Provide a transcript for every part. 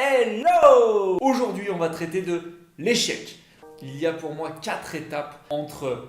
Hello! Aujourd'hui, on va traiter de l'échec. Il y a pour moi 4 étapes entre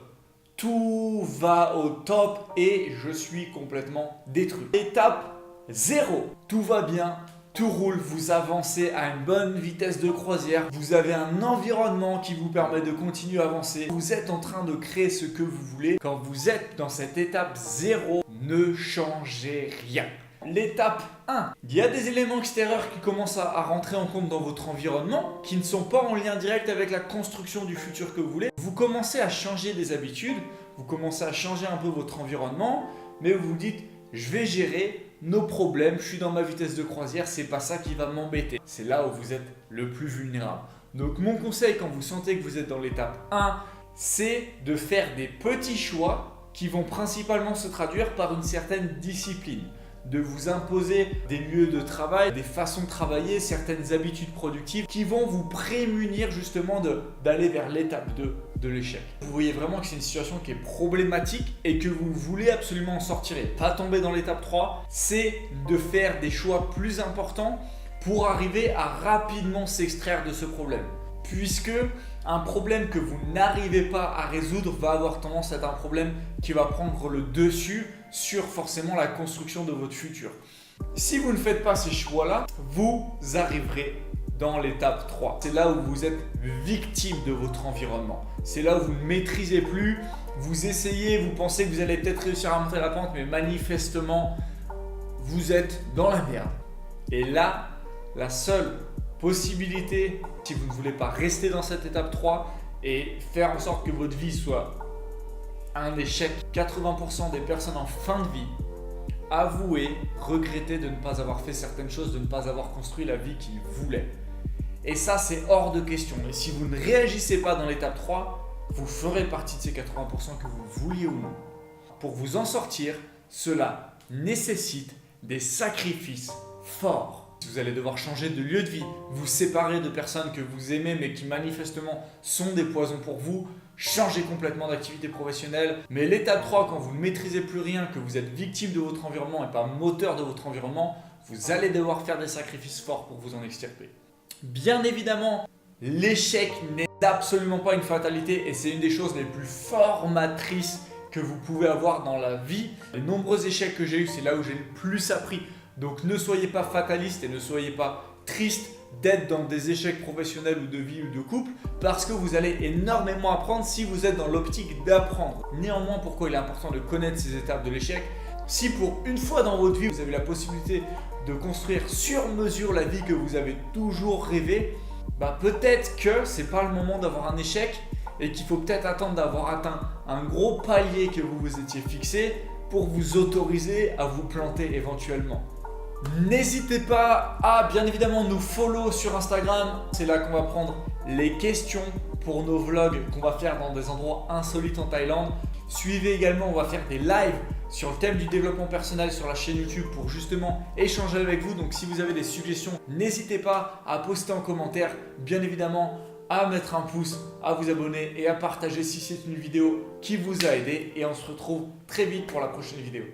tout va au top et je suis complètement détruit. Étape 0. Tout va bien, tout roule, vous avancez à une bonne vitesse de croisière. Vous avez un environnement qui vous permet de continuer à avancer. Vous êtes en train de créer ce que vous voulez. Quand vous êtes dans cette étape 0, ne changez rien. L'étape 1. Il y a des éléments extérieurs qui commencent à rentrer en compte dans votre environnement, qui ne sont pas en lien direct avec la construction du futur que vous voulez. Vous commencez à changer des habitudes, vous commencez à changer un peu votre environnement, mais vous vous dites, je vais gérer nos problèmes, je suis dans ma vitesse de croisière, c'est pas ça qui va m'embêter. C'est là où vous êtes le plus vulnérable. Donc mon conseil quand vous sentez que vous êtes dans l'étape 1, c'est de faire des petits choix qui vont principalement se traduire par une certaine discipline. De vous imposer des lieux de travail, des façons de travailler, certaines habitudes productives qui vont vous prémunir justement d'aller vers l'étape 2 de l'échec. Vous voyez vraiment que c'est une situation qui est problématique et que vous voulez absolument en sortir et pas tomber dans l'étape 3, c'est de faire des choix plus importants pour arriver à rapidement s'extraire de ce problème. Puisque un problème que vous n'arrivez pas à résoudre va avoir tendance à être un problème qui va prendre le dessus sur forcément la construction de votre futur. Si vous ne faites pas ces choix-là, vous arriverez dans l'étape 3. C'est là où vous êtes victime de votre environnement. C'est là où vous ne maîtrisez plus, vous essayez, vous pensez que vous allez peut-être réussir à monter la pente, mais manifestement, vous êtes dans la merde. Et là, la seule possibilité, si vous ne voulez pas rester dans cette étape 3 et faire en sorte que votre vie soit un échec, 80% des personnes en fin de vie avouaient regretter de ne pas avoir fait certaines choses, de ne pas avoir construit la vie qu'ils voulaient. Et ça, c'est hors de question. Et si vous ne réagissez pas dans l'étape 3, vous ferez partie de ces 80% que vous vouliez ou non. Pour vous en sortir, cela nécessite des sacrifices forts. Vous allez devoir changer de lieu de vie, vous séparer de personnes que vous aimez mais qui manifestement sont des poisons pour vous, changer complètement d'activité professionnelle. Mais l'étape 3, quand vous ne maîtrisez plus rien, que vous êtes victime de votre environnement et pas moteur de votre environnement, vous allez devoir faire des sacrifices forts pour vous en extirper. Bien évidemment, l'échec n'est absolument pas une fatalité et c'est une des choses les plus formatrices que vous pouvez avoir dans la vie. Les nombreux échecs que j'ai eus, c'est là où j'ai le plus appris. Donc ne soyez pas fataliste et ne soyez pas triste d'être dans des échecs professionnels ou de vie ou de couple parce que vous allez énormément apprendre si vous êtes dans l'optique d'apprendre. Néanmoins, pourquoi il est important de connaître ces étapes de l'échec? Si pour une fois dans votre vie, vous avez la possibilité de construire sur mesure la vie que vous avez toujours rêvé, peut-être que ce n'est pas le moment d'avoir un échec et qu'il faut peut-être attendre d'avoir atteint un gros palier que vous vous étiez fixé pour vous autoriser à vous planter éventuellement. N'hésitez pas à bien évidemment nous follow sur Instagram. C'est là qu'on va prendre les questions pour nos vlogs qu'on va faire dans des endroits insolites en Thaïlande. Suivez également, on va faire des lives sur le thème du développement personnel sur la chaîne YouTube pour justement échanger avec vous. Donc si vous avez des suggestions, n'hésitez pas à poster en commentaire. Bien évidemment, à mettre un pouce, à vous abonner et à partager si c'est une vidéo qui vous a aidé. Et on se retrouve très vite pour la prochaine vidéo.